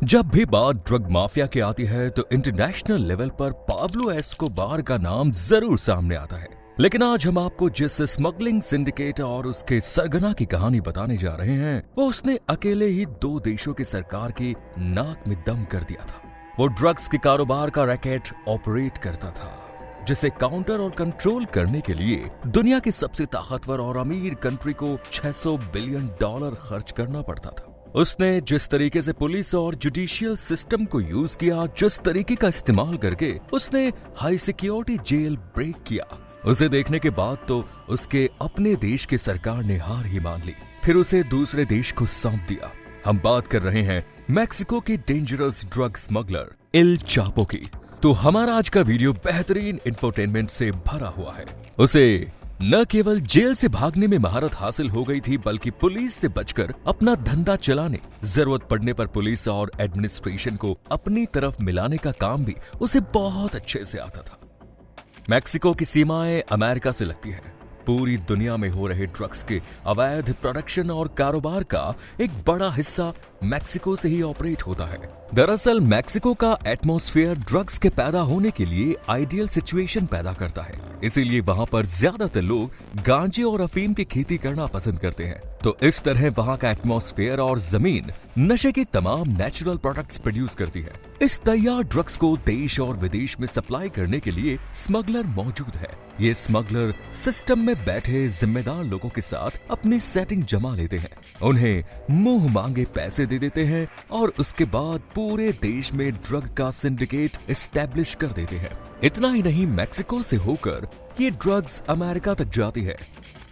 जब भी बात ड्रग माफिया की आती है तो इंटरनेशनल लेवल पर पाब्लो एस्कोबार का नाम जरूर सामने आता है। लेकिन आज हम आपको जिस स्मगलिंग सिंडिकेट और उसके सरगना की कहानी बताने जा रहे हैं, वो उसने अकेले ही 2 देशों की सरकार की नाक में दम कर दिया था। वो ड्रग्स के कारोबार का रैकेट ऑपरेट करता था, जिसे काउंटर और कंट्रोल करने के लिए दुनिया की सबसे ताकतवर और अमीर कंट्री को $600 बिलियन खर्च करना पड़ता था। उसने जिस तरीके से पुलिस और जुडिशियल सिस्टम को यूज किया, जिस तरीके का इस्तेमाल करके उसने हाई सिक्योरिटी जेल ब्रेक किया, उसे देखने के बाद तो उसके अपने देश की सरकार ने हार ही मान ली, फिर उसे दूसरे देश को सौंप दिया। हम बात कर रहे हैं मैक्सिको की dangerous drug smuggler El Chapo की। तो हमारा आज का वीडियो बेहतरीन इंफोटेनमेंट से भरा हुआ है। उसे न केवल जेल से भागने में महारत हासिल हो गई थी, बल्कि पुलिस से बचकर अपना धंधा चलाने, जरूरत पड़ने पर पुलिस और एडमिनिस्ट्रेशन को अपनी तरफ मिलाने का काम भी उसे बहुत अच्छे से आता था। मैक्सिको की सीमाएं अमेरिका से लगती है। पूरी दुनिया में हो रहे ड्रग्स के अवैध प्रोडक्शन और कारोबार का एक बड़ा हिस्सा मैक्सिको से ही ऑपरेट होता है। दरअसल मैक्सिको का एटमॉस्फेयर ड्रग्स के पैदा होने के लिए आइडियल सिचुएशन पैदा करता है, इसीलिए वहां पर ज्यादातर लोग गांजे और अफीम की खेती करना पसंद करते हैं। तो इस तरह वहां का एटमॉस्फेयर और जमीन नशे की तमाम नेचुरल प्रोडक्ट्स प्रोड्यूस करती है। इस तैयार ड्रग्स को देश और विदेश में सप्लाई करने के लिए स्मगलर मौजूद है। ये स्मगलर सिस्टम में बैठे जिम्मेदार लोगों के साथ अपनी सेटिंग जमा लेते हैं, उन्हें मुंह मांगे पैसे दे देते हैं और उसके बाद पूरे देश में ड्रग का सिंडिकेट एस्टैब्लिश कर देते हैं। इतना ही नहीं, मैक्सिको से होकर ये ड्रग्स अमेरिका तक जाती है।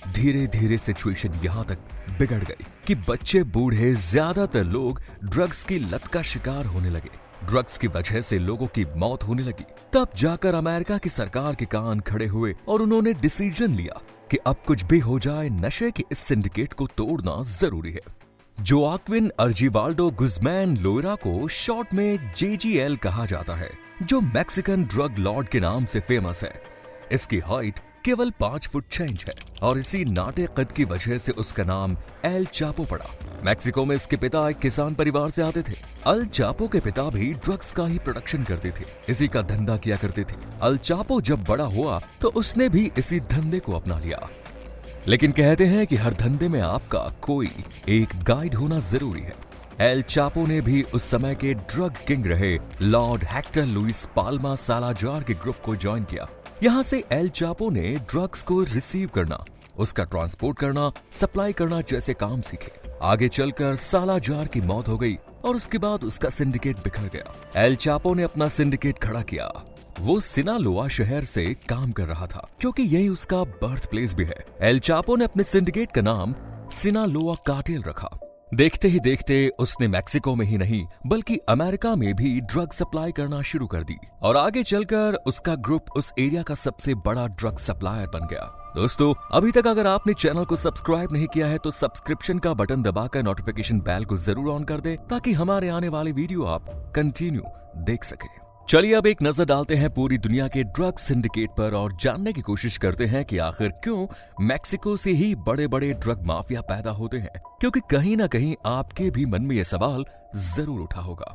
धीरे धीरे सिचुएशन यहाँ तक बिगड़ गई कि बच्चे बूढ़े ज्यादातर लोग ड्रग्स की लत का शिकार होने लगे। ड्रग्स की वजह से लोगों की मौत होने लगी। तब जाकर अमेरिका की सरकार के कान खड़े हुए और उन्होंने डिसीजन लिया कि अब कुछ भी हो जाए, नशे के इस सिंडिकेट को तोड़ना जरूरी है। जोआक्विन अर्जिवाल्डो गुज़मैन लोयरा को शॉर्ट में JGL कहा जाता है, जो मैक्सिकन ड्रग लॉर्ड के नाम से फेमस है। इसकी हाइट केवल 5 फुट 6 इंच है और इसी नाटे कद की वजह से उसका नाम एल चापो पड़ा। मैक्सिको में इसके पिता एक किसान परिवार से आते थे। अल चापो के पिता भी ड्रग्स का ही प्रोडक्शन करते थे, इसी का धंधा किया करते थे। अल चापो जब बड़ा हुआ तो उसने भी इसी धंधे को अपना लिया। लेकिन कहते हैं कि हर धंधे में आपका कोई एक गाइड होना जरूरी है। एल चापो ने भी उस समय के ड्रग किंग रहे lord Hector Luis Palma Salazar के ग्रुप को ज्वाइन किया। यहाँ से एल चापो ने ड्रग्स को रिसीव करना, उसका ट्रांसपोर्ट करना, सप्लाई करना जैसे काम सीखे। आगे चलकर सालाजार की मौत हो गई और उसके बाद उसका सिंडिकेट बिखर गया। एल चापो ने अपना सिंडिकेट खड़ा किया। वो सिनालोआ शहर से काम कर रहा था, क्योंकि यही उसका बर्थ प्लेस भी है। एल चापो ने अपने सिंडिकेट का नाम सिनालोआ कार्टेल रखा। देखते ही देखते उसने मैक्सिको में ही नहीं बल्कि अमेरिका में भी ड्रग सप्लाई करना शुरू कर दी और आगे चलकर उसका ग्रुप उस एरिया का सबसे बड़ा ड्रग सप्लायर बन गया। दोस्तों, अभी तक अगर आपने चैनल को सब्सक्राइब नहीं किया है तो सब्सक्रिप्शन का बटन दबाकर नोटिफिकेशन बेल को जरूर ऑन कर दें, ताकि हमारे आने वाले वीडियो आप कंटिन्यू देख सके। चलिए अब एक नजर डालते हैं पूरी दुनिया के ड्रग सिंडिकेट पर और जानने की कोशिश करते हैं कि आखिर क्यों मैक्सिको से ही बड़े बड़े ड्रग माफिया पैदा होते हैं, क्योंकि कहीं ना कहीं आपके भी मन में यह सवाल जरूर उठा होगा।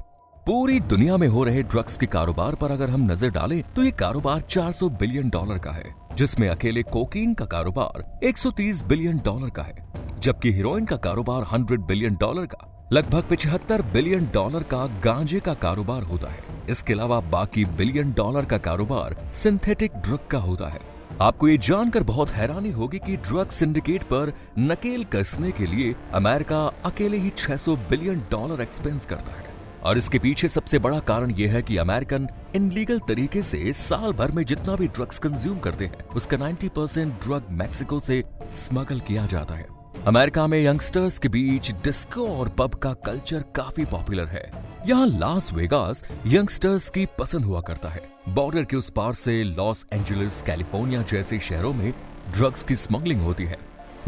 पूरी दुनिया में हो रहे ड्रग्स के कारोबार पर अगर हम नजर डालें तो ये कारोबार $400 बिलियन का है, जिसमें अकेले कोकीन का कारोबार $130 बिलियन का है, जबकि हीरोइन का कारोबार $100 बिलियन का, लगभग $75 बिलियन का गांजे का कारोबार होता है। इसके अलावा बाकी $बिलियन का कारोबार सिंथेटिक ड्रग का होता है। आपको ये जानकर बहुत हैरानी होगी कि ड्रग सिंडिकेट पर नकेल कसने के लिए अमेरिका अकेले ही $600 बिलियन एक्सपेंस करता है। और इसके पीछे सबसे बड़ा कारण यह है कि अमेरिकन इनलीगल तरीके से साल भर में जितना भी ड्रग्स कंज्यूम करते हैं, उसका 90% ड्रग मैक्सिको से स्मगल किया जाता है। अमेरिका में यंगस्टर्स के बीच डिस्को और पब का कल्चर काफी पॉपुलर है। यहाँ लास वेगास यंगस्टर्स की पसंद हुआ करता है। बॉर्डर के उस पार से लॉस एंजलिस, कैलिफोर्निया जैसे शहरों में ड्रग्स की स्मगलिंग होती है।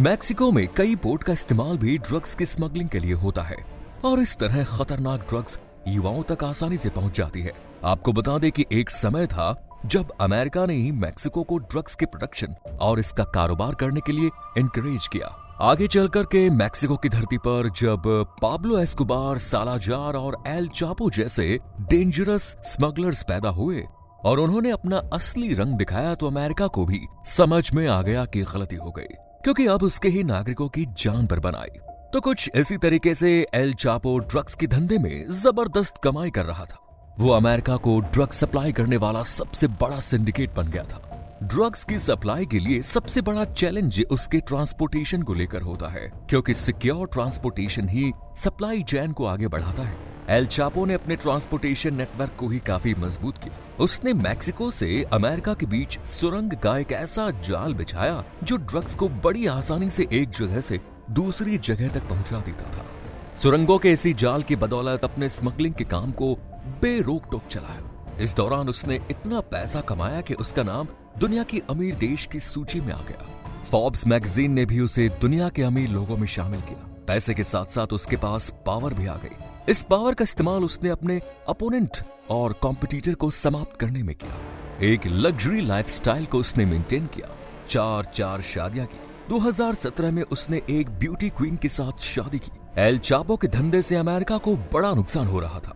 मैक्सिको में कई बोट का इस्तेमाल भी ड्रग्स की स्मगलिंग के लिए होता है और इस तरह खतरनाक ड्रग्स युवाओं तक आसानी से पहुंच जाती है। आपको बता दें कि एक समय था जब अमेरिका ने ही मैक्सिको को ड्रग्स के प्रोडक्शन और इसका कारोबार करने के लिए एनकरेज किया। आगे चलकर के मैक्सिको की धरती पर जब पाब्लो एस्कोबार, सालाजार और एल चापो जैसे डेंजरस स्मगलर्स पैदा हुए और उन्होंने अपना असली रंग दिखाया तो अमेरिका को भी समझ में आ गया कि गलती हो गई, क्योंकि अब उसके ही नागरिकों की जान पर बनाई। तो कुछ इसी तरीके से एल चापो ड्रग्स के धंधे में जबरदस्त कमाई कर रहा था। वो अमेरिका को ड्रग्स सप्लाई करने वाला सबसे बड़ा सिंडिकेट बन गया था। ड्रग्स की सप्लाई के लिए सबसे बड़ा चैलेंज उसके ट्रांसपोर्टेशन को लेकर होता है, क्योंकि सिक्योर ट्रांसपोर्टेशन ही सप्लाई चेन को आगे बढ़ाता है। एल चापो ने अपने ट्रांसपोर्टेशन नेटवर्क को ही काफी मजबूत किया। उसने मैक्सिको से अमेरिका के बीच सुरंग का एक ऐसा जाल बिछाया जो ड्रग्स को बड़ी आसानी से एक जगह से दूसरी जगह तक पहुंचा देता था। सुरंगों के इसी जाल की बदौलत अपने स्मगलिंग के काम को बेरोक टोक चलाया। इस दौरान उसने इतना पैसा कमाया कि उसका नाम दुनिया की अमीर देश की सूची में आ गया। फोर्ब्स मैगजीन ने भी उसे दुनिया के अमीर लोगों में शामिल किया। पैसे के साथ साथ उसके पास पावर भी आ गई। इस पावर का इस्तेमाल उसने अपने अपोनेंट और कॉम्पिटिटर को समाप्त करने में किया। एक लग्जरी लाइफस्टाइल को उसने मेंटेन किया। 4 शादियां की। 2017 में उसने एक ब्यूटी क्वीन के साथ शादी की। एल चापो के धंधे से अमेरिका को बड़ा नुकसान हो रहा था।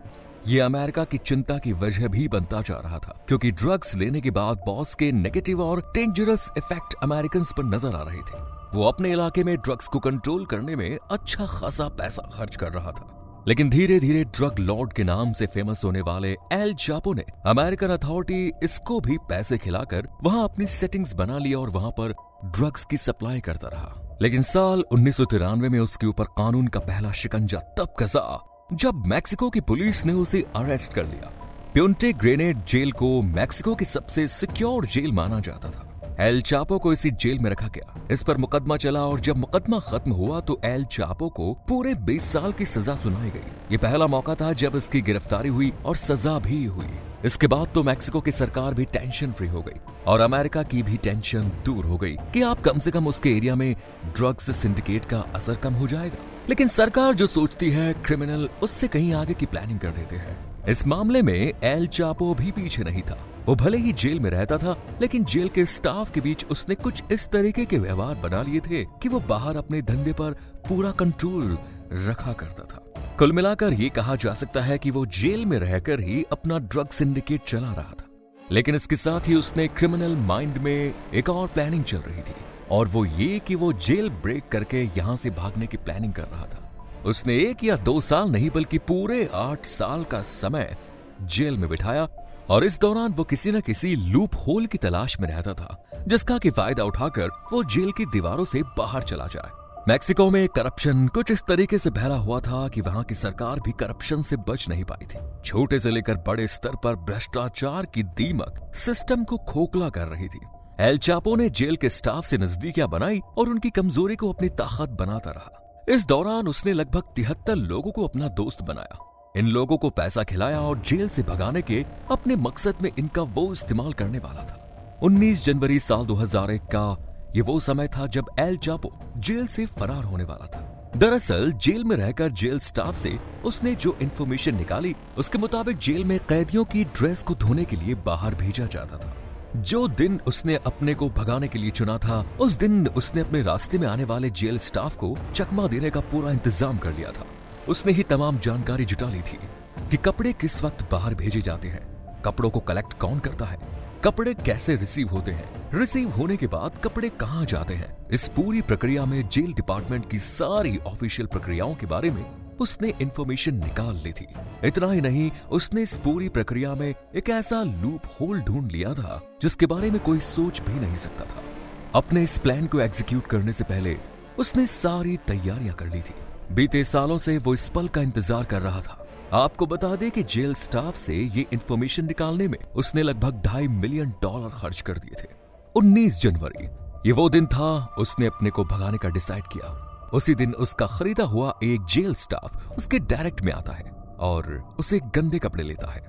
ये अमेरिका की चिंता की वजह भी बनता जा रहा था, क्योंकि ड्रग्स लेने के बाद बॉस के नेगेटिव और डेंजरस इफेक्ट अमेरिकन पर नजर आ रहे थे। वो अपने इलाके में ड्रग्स को कंट्रोल करने में अच्छा खासा पैसा खर्च कर रहा था। लेकिन धीरे धीरे ड्रग लॉर्ड के नाम से फेमस होने वाले एल चापो ने अमेरिकन अथॉरिटी इसको भी पैसे खिलाकर वहां अपनी सेटिंग्स बना ली और वहां पर ड्रग्स की सप्लाई करता रहा। लेकिन साल 1993 में उसके ऊपर कानून का पहला शिकंजा तब कसा जब मैक्सिको की पुलिस ने उसे अरेस्ट कर लिया। प्यूंटे ग्रेनेड जेल को मैक्सिको की सबसे सिक्योर जेल माना जाता था। एल चापो को इसी जेल में रखा गया। इस पर मुकदमा चला और जब मुकदमा खत्म हुआ तो एल चापो को पूरे 20 साल की सजा सुनाई गई। ये पहला मौका था जब इसकी गिरफ्तारी हुई और सजा भी हुई। इसके बाद तो मैक्सिको की सरकार भी टेंशन फ्री हो गई और अमेरिका की भी टेंशन दूर हो गई कि आप कम से कम उसके एरिया में ड्रग्स सिंडिकेट का असर कम हो जाएगा। लेकिन सरकार जो सोचती है क्रिमिनल उससे कहीं आगे की प्लानिंग कर देते हैं। इस मामले में एल चापो भी पीछे नहीं था। वो भले ही जेल में रहता था, लेकिन जेल के स्टाफ के बीच उसने कुछ इस तरीके के व्यवहार बना लिए थे कि वो बाहर अपने धंधे पर पूरा कंट्रोल रखा करता था। कुल मिलाकर ये कहा जा सकता है कि वो जेल में रहकर ही अपना ड्रग सिंडिकेट चला रहा था। लेकिन इसके साथ ही उसने क्रिमिनल माइंड में एक और प्लानिंग चल रही थी, और वो ये कि वो जेल ब्रेक करके यहाँ से भागने की प्लानिंग कर रहा था। उसने 1 या 2 साल नहीं बल्कि पूरे 8 साल का समय जेल में बिताया और इस दौरान वो किसी न किसी लूप होल की तलाश में रहता था, जिसका कि फायदा उठाकर वो जेल की दीवारों से बाहर चला जाए। मैक्सिको में करप्शन कुछ इस तरीके से फैला हुआ था कि वहां की सरकार भी करप्शन से बच नहीं पाई थी। छोटे से लेकर बड़े स्तर पर भ्रष्टाचार की दीमक सिस्टम को खोखला कर रही थी। एल चापो ने जेल के स्टाफ से नजदीकियां बनाई और उनकी कमजोरी को अपनी ताकत बनाता रहा। इस दौरान उसने लगभग 73 लोगों को अपना दोस्त बनाया। इन लोगों को पैसा खिलाया और जेल से भगाने के अपने मकसद में इनका वो इस्तेमाल करने वाला था। 19 जनवरी साल 2001 का ये वो समय था जब एल चापो जेल से फरार होने वाला था। दरअसल जेल में रहकर जेल स्टाफ से उसने जो इन्फॉर्मेशन निकाली उसके मुताबिक जेल में कैदियों की ड्रेस को धोने के लिए बाहर भेजा जाता था। जो दिन उसने अपने को भगाने के लिए चुना था, उस दिन उसने अपने रास्ते में आने वाले जेल स्टाफ को चकमा देने का पूरा इंतजाम कर लिया था। उसने ही तमाम जानकारी जुटा ली थी कि कपड़े किस वक्त बाहर भेजे जाते हैं, कपड़ों को कलेक्ट कौन करता है, कपड़े कैसे रिसीव होते हैं, रिसीव होने के बाद कपड़े कहां जाते हैं। इस पूरी प्रक्रिया में जेल डिपार्टमेंट की सारी ऑफिशियल प्रक्रियाओं के बारे में उसने इंफॉर्मेशन निकाल ली थी। इतना ही नहीं, उसने इस पूरी प्रक्रिया में एक ऐसा लूप होल ढूंढ लिया था जिसके बारे में कोई सोच भी नहीं सकता था। अपने इस प्लान को एग्जीक्यूट करने से पहले उसने सारी तैयारियां कर ली थी। बीते सालों से वो इस पल का इंतजार कर रहा था। आपको बता दें कि जेल स्टाफ से ये इंफॉर्मेशन निकालने में उसने लगभग $2.5 मिलियन खर्च कर दिए थे। 19 जनवरी ये वो दिन था उसने अपने को भगाने का डिसाइड किया। उसी दिन उसका खरीदा हुआ एक जेल स्टाफ उसके डायरेक्ट में आता है और उसे गंदे कपड़े लेता है।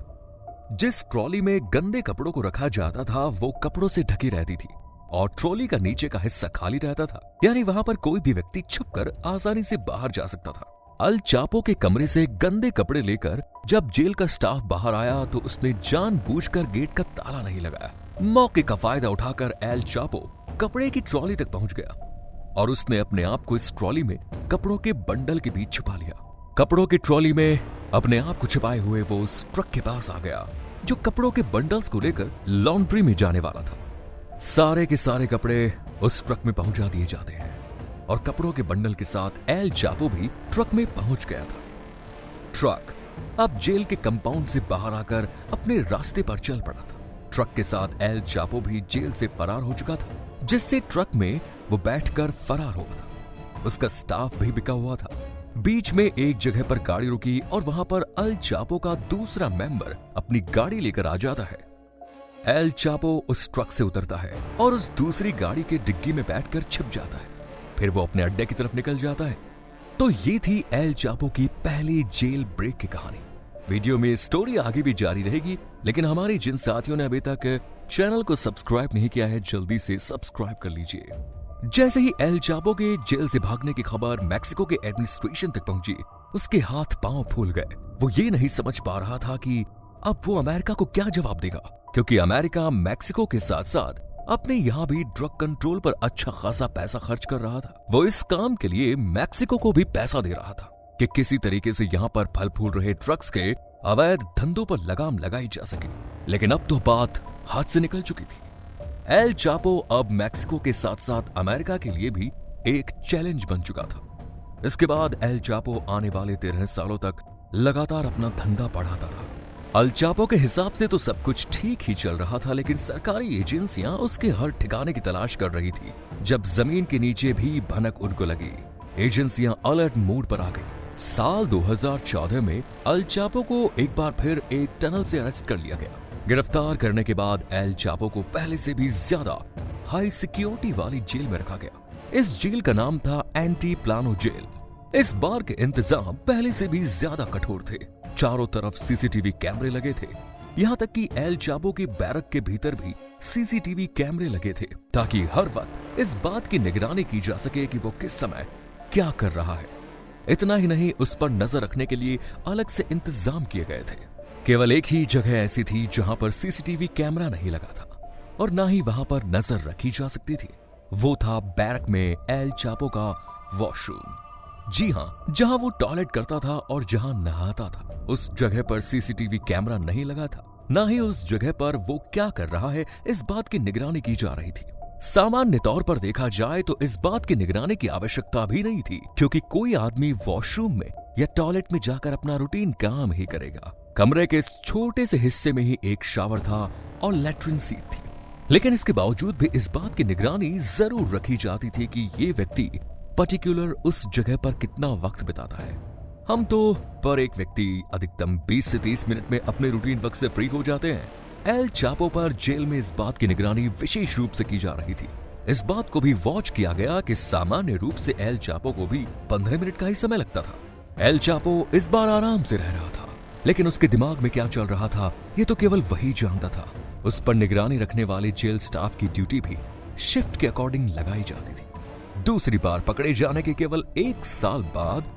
जिस ट्रॉली में गंदे कपड़ों को रखा जाता था वो कपड़ों से ढकी रहती थी और ट्रॉली का नीचे का हिस्सा खाली रहता था, यानी वहां पर कोई भी व्यक्ति छुपकर आसानी से बाहर जा सकता था। एल चापो के कमरे से गंदे कपड़े लेकर जब जेल का स्टाफ बाहर आया तो उसने जानबूझकर गेट का ताला नहीं लगाया। मौके का फायदा उठाकर एल चापो कपड़े की ट्रॉली तक पहुंच गया। और उसने अपने आप को इस ट्रॉली में कपड़ों के बंडल के बीच छुपा लिया। कपड़ों की ट्रॉली में अपने आप को छिपाए हुए वो उस ट्रक के पास आ गया जो कपड़ों के बंडल्स को लेकर लॉन्ड्री में जाने वाला था। सारे के सारे कपड़े उस ट्रक में पहुंचा दिए जाते हैं और कपड़ों के बंडल के साथ एल चापो भी ट्रक में पहुंच गया था। ट्रक अब जेल के कंपाउंड से बाहर आकर अपने रास्ते पर चल पड़ा था। ट्रक के साथ एल चापो भी जेल से फरार हो चुका था, जिससे ट्रक में वो बैठकर फरार हुआ था। उसका स्टाफ भी बिका हुआ था। बीच में एक जगह पर गाड़ी रुकी और वहां पर एल चापो का दूसरा मेंबर अपनी गाड़ी लेकर आ जाता है। एल चापो उस ट्रक से उतरता है और उस दूसरी गाड़ी के डिग्गी में बैठकर छिप जाता है। फिर वो अपने अड्डे की तरफ निकल जाता है। तो ये थी एल चापो की पहली जेल ब्रेक की कहानी। वीडियो में स्टोरी आगे भी जारी रहेगी, लेकिन हमारे जिन साथियों ने अभी तक चैनल को सब्सक्राइब नहीं किया है, जल्दी से सब्सक्राइब कर लीजिए। जैसे ही एल चापो के जेल से भागने की खबर मैक्सिको के एडमिनिस्ट्रेशन तक पहुंची, उसके हाथ पांव फूल गए। वो ये नहीं समझ पा रहा था कि अब वो अमेरिका को क्या जवाब देगा, क्योंकि अमेरिका मैक्सिको के साथ साथ अपने यहाँ भी ड्रग कंट्रोल पर अच्छा खासा पैसा खर्च कर रहा था। वो इस काम के लिए मैक्सिको को भी पैसा दे रहा था कि किसी तरीके से यहाँ पर फल फूल रहे ड्रग्स के अवैध धंधों पर लगाम लगाई जा सके। लेकिन अब तो बात हाथ से निकल चुकी थी। एल चापो अब मैक्सिको के साथ साथ अमेरिका के लिए भी एक चैलेंज बन चुका था। इसके बाद एल चापो आने वाले 13 सालों तक लगातार अपना धंधा बढ़ाता रहा। एल चापो के हिसाब से तो सब कुछ ठीक ही चल रहा था, लेकिन सरकारी एजेंसियां उसके हर ठिकाने की तलाश कर रही थी। जब जमीन के नीचे भी भनक उनको लगी, एजेंसियां अलर्ट मोड पर आ गई। साल 2014 में एल चापो को एक बार फिर एक टनल से अरेस्ट कर लिया गया। गिरफ्तार करने के बाद एल चापो को पहले से भी ज्यादा हाई सिक्योरिटी वाली जेल में रखा गया। इस जेल का नाम था एंटी प्लानो जेल। इस बार के इंतजाम पहले से भी ज्यादा कठोर थे। चारों तरफ सीसीटीवी कैमरे लगे थे। यहाँ तक कि एल चापो के बैरक के भीतर भी सीसीटीवी कैमरे लगे थे, ताकि हर वक्त इस बात की निगरानी की जा सके कि वो किस समय क्या कर रहा है। इतना ही नहीं, उस पर नजर रखने के लिए अलग से इंतजाम किए गए थे। केवल एक ही जगह ऐसी थी जहां पर सीसीटीवी कैमरा नहीं लगा था और ना ही वहां पर नजर रखी जा सकती थी। वो था बैरक में एल चापो का वॉशरूम। जी हां, जहां वो टॉयलेट करता था और जहां नहाता था, उस जगह पर सीसीटीवी कैमरा नहीं लगा था। ना ही उस जगह पर वो क्या कर रहा है इस बात की निगरानी की जा रही थी। सामान्य तौर पर देखा जाए तो इस बात की निगरानी की आवश्यकता भी नहीं थी, क्योंकि कोई आदमी वॉशरूम में या टॉयलेट में जाकर अपना रूटीन काम ही करेगा। कमरे के इस छोटे से हिस्से में ही एक शावर था और लैट्रिन सीट थी। लेकिन इसके बावजूद भी इस बात की निगरानी जरूर रखी जाती थी कि ये व्यक्ति पर्टिकुलर उस जगह पर कितना वक्त बिताता है। हम तो पर एक व्यक्ति अधिकतम 20 से 30 मिनट में अपने रूटीन वक्त से फ्री हो जाते हैं। एल चापो पर जेल में इस बात की निगरानी विशेष रूप से की जा रही थी। इस बात को भी वॉच किया गया कि सामान्य रूप से एल चापो को भी 15 मिनट का ही समय लगता था। एल चापो इस बार आराम से रह रहा था, लेकिन उसके दिमाग में क्या चल रहा था ये तो केवल वही जानता था। उस पर निगरानी रखने वाले जेल स्टाफ की ड्यूटी भी शिफ्ट के अकॉर्डिंग लगाई जाती थी। दूसरी बार पकड़े जाने के केवल 1 साल बाद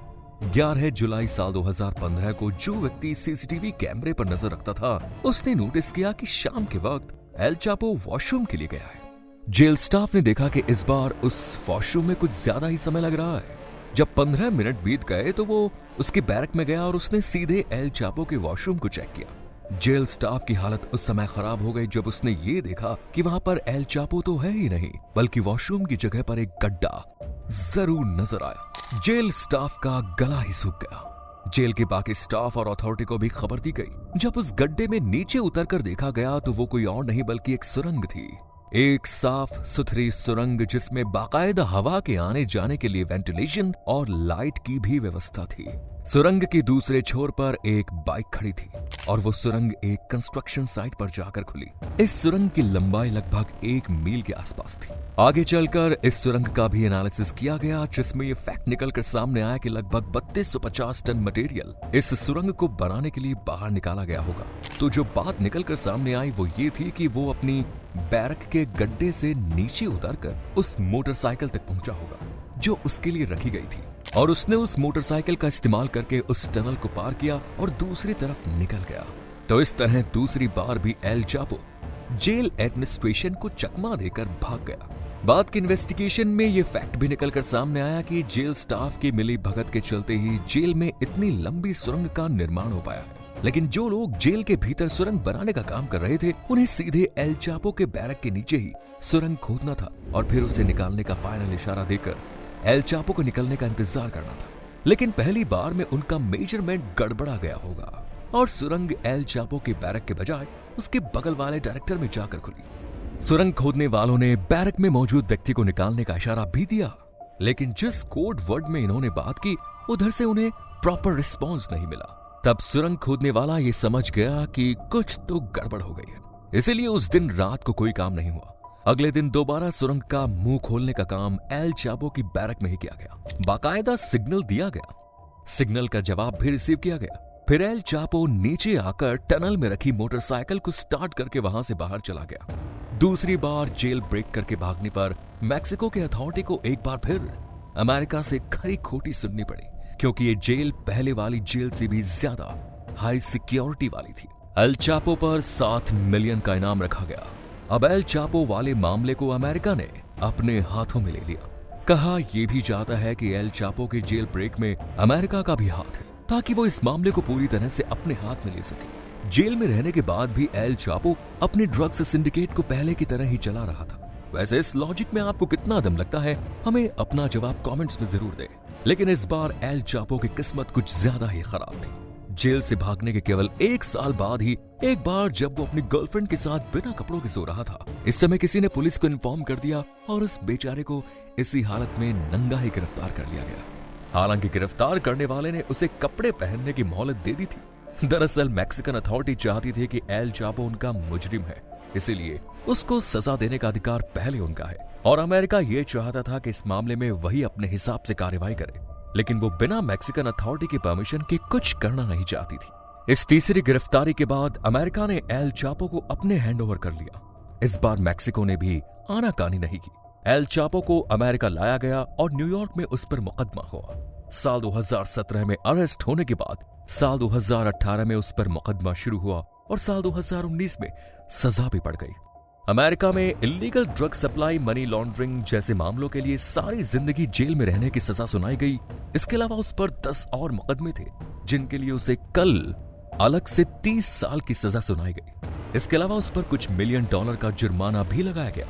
11 जुलाई साल 2015 को जो व्यक्ति सीसीटीवी कैमरे पर नजर रखता था, उसने नोटिस किया कि शाम के वक्त एल चापो वॉशरूम के लिए गया है। जेल स्टाफ ने देखा कि इस बार उस वॉशरूम में कुछ ज्यादा ही समय लग रहा है। जब 15 मिनट बीत गए तो वो उसके बैरक में गया और उसने सीधे एल चापो के वॉशरूम को चेक किया। जेल स्टाफ की हालत उस समय खराब हो गई जब उसने ये देखा कि वहां पर एल चापो तो है ही नहीं, बल्कि वॉशरूम की जगह पर एक गड्ढा जरूर नजर आया। जेल स्टाफ का गला ही सूख गया। जेल के बाकी स्टाफ और अथॉरिटी को भी खबर दी गई। जब उस गड्ढे में नीचे उतरकर देखा गया तो वो कोई और नहीं बल्कि एक सुरंग थी। एक साफ सुथरी सुरंग जिसमें बाकायदा हवा के आने जाने के लिए वेंटिलेशन और लाइट की भी व्यवस्था थी। सुरंग के दूसरे छोर पर एक बाइक खड़ी थी और वो सुरंग एक कंस्ट्रक्शन साइट पर जाकर खुली। इस सुरंग की लंबाई लगभग 1 मील के आसपास थी। आगे चलकर इस सुरंग का भी एनालिसिस किया गया, जिसमें ये फैक्ट निकलकर सामने आया कि लगभग 3250 टन मटेरियल इस सुरंग को बनाने के लिए बाहर निकाला गया होगा। तो जो बात निकलकर सामने आई वो ये थी कि वो अपनी बैरक के गड्ढे से नीचे उतरकर उस मोटरसाइकिल तक पहुंचा होगा जो उसके लिए रखी गई थी, और उसने उस मोटरसाइकिल का इस्तेमाल करके उस टनल को पार किया और दूसरी तरफ निकल गया। तो इस तरह दूसरी बार भी एल चापो जेल एडमिनिस्ट्रेशन को चकमा देकर भाग गया। बाद की इन्वेस्टिगेशन में ये फैक्ट भी निकल कर सामने आया कि जेल स्टाफ की मिली भगत के चलते ही जेल में इतनी लंबी सुरंग का निर्माण हो पाया है। लेकिन जो लोग जेल के भीतर सुरंग बनाने का काम कर रहे थे, उन्हें सीधे एल चापो के बैरक के नीचे ही सुरंग खोदना था और फिर उसे निकालने का फाइनल इशारा देकर एल चापो को निकलने का इंतजार करना था। लेकिन पहली बार में उनका मेजरमेंट गड़बड़ा गया होगा और सुरंग एल चापो के बैरक के बजाय उसके बगल वाले डायरेक्टर में जाकर खुली। सुरंग खोदने वालों ने बैरक में मौजूद व्यक्ति को निकालने का इशारा भी दिया, लेकिन जिस कोड वर्ड में इन्होंने बात की उधर से उन्हें प्रॉपर रिस्पॉन्स नहीं मिला। तब सुरंग खोदने वाला ये समझ गया कि कुछ तो गड़बड़ हो गई है, इसीलिए उस दिन रात को कोई काम नहीं हुआ। अगले दिन दोबारा सुरंग का मुंह खोलने का काम एल चापो की बैरक में ही किया गया। बाकायदा सिग्नल दिया गया, सिग्नल का जवाब भी रिसीव किया गया। फिर एल चापो नीचे आकर टनल में रखी मोटरसाइकिल को स्टार्ट करके वहां से बाहर चला गया। दूसरी बार जेल ब्रेक करके भागने पर मैक्सिको के अथॉरिटी को एक बार फिर अमेरिका से खरी खोटी सुननी पड़ी, क्योंकि ये जेल पहले वाली जेल से भी ज्यादा हाई सिक्योरिटी वाली थी। एल चापो पर 7 मिलियन का इनाम रखा गया। अब एल चापो वाले मामले को अमेरिका ने अपने हाथों में ले लिया। कहा यह भी चाहता है कि एल चापो के जेल ब्रेक में अमेरिका का भी हाथ है, ताकि वो इस मामले को पूरी तरह से अपने हाथ में ले सके। जेल में रहने के बाद भी एल चापो अपने ड्रग्स सिंडिकेट को पहले की तरह ही चला रहा था। वैसे इस लॉजिक में आपको कितना दम लगता है, हमें अपना जवाब कमेंट्स में जरूर दें। लेकिन इस बार एल चापो की किस्मत कुछ ज्यादा ही खराब थी। जेल से भागने के केवल 1 साल बाद ही एक बार जब वो अपनी गर्लफ्रेंड के साथ बिना कपड़ों के सो रहा था, इस समय किसी ने पुलिस को इन्फॉर्म कर दिया और उस बेचारे को इसी हालत में नंगा ही गिरफ्तार कर लिया गया। हालांकि गिरफ्तार करने वाले ने उसे कपड़े पहनने की मोहलत दे दी थी। दरअसल मैक्सिकन अथॉरिटी चाहती थी कि एल चापो उनका मुजरिम है, इसीलिए उसको सजा देने का अधिकार पहले उनका है, और अमेरिका ये चाहता था कि इस मामले में वही अपने हिसाब से कार्रवाई करे। लेकिन वो बिना मैक्सिकन अथॉरिटी की परमिशन के कुछ करना नहीं चाहती थी। इस तीसरी गिरफ्तारी के बाद अमेरिका ने एल चापो को अपने हैंडओवर कर लिया। इस बार मैक्सिको ने भी आनाकानी नहीं की। एल चापो को अमेरिका लाया गया और न्यूयॉर्क में उस पर मुकदमा हुआ। साल 2017 में अरेस्ट होने के बाद साल 2018 में उस पर मुकदमा शुरू हुआ और साल 2019 में सजा भी पड़ गई। अमेरिका में illegal drug supply, money laundering जैसे मामलों के लिए सारी जिंदगी जेल में रहने की सजा सुनाई गई। इसके अलावा उस पर 10 और मुकदमे थे जिनके लिए उसे कल अलग से 30 साल की सजा सुनाई गई। इसके अलावा उस पर कुछ $1 मिलियन का जुर्माना भी लगाया गया।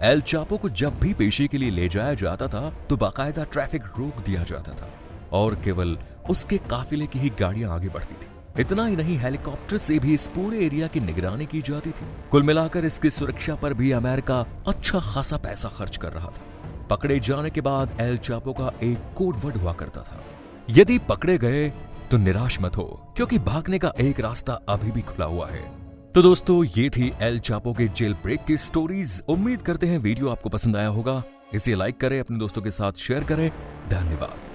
एल चापो को जब भी पेशी के लिए ले जाया जाता था तो बाकायदा ट्रैफिक रोक दिया जाता था और केवल उसके काफिले की ही गाड़ियां आगे बढ़ती थी। इतना ही नहीं, हेलीकॉप्टर से भी इस पूरे एरिया की निगरानी की जाती थी। कुल मिलाकर इसकी सुरक्षा पर भी अमेरिका अच्छा खासा पैसा खर्च कर रहा था। पकड़े जाने के बाद एल चापो का एक कोड वर्ड हुआ करता था, यदि पकड़े गए तो निराश मत हो, क्योंकि भागने का एक रास्ता अभी भी खुला हुआ है। तो दोस्तों, ये थी एल चापो के जेल ब्रेक की स्टोरीज। उम्मीद करते हैं वीडियो आपको पसंद आया होगा। इसे लाइक करें, अपने दोस्तों के साथ शेयर करें। धन्यवाद।